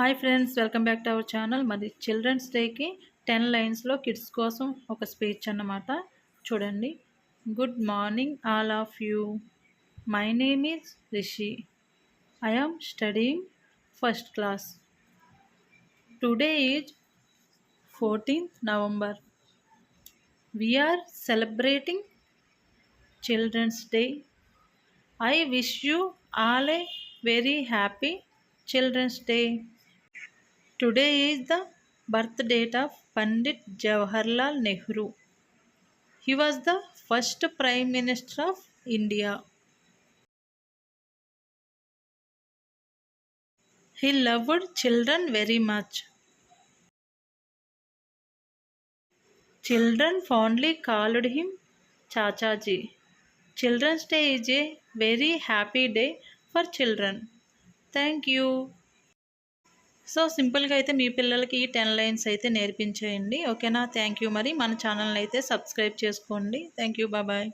Hi friends, welcome back to our channel. మరి children's డేకి 10 లైన్స్లో కిడ్స్ కోసం ఒక స్పీచ్ అన్నమాట. చూడండి. Good morning all of you. My name is Rishi. I am studying first class. Today is 14th November. We are celebrating Children's Day. I wish you all a very happy Children's Day. Today is the birth date of Pandit Jawaharlal Nehru. He was the first Prime Minister of India. He loved children very much. Children fondly called him Chachaji. Children's Day is a very happy day for children. Thank you. So సింపుల్గా అయితే మీ పిల్లలకి ఈ 10 lines అయితే నేర్పించేయండి. ఓకేనా? Thank you. మరి మన ఛానల్ని అయితే సబ్స్క్రైబ్ చేసుకోండి. Thank you. బాయ్.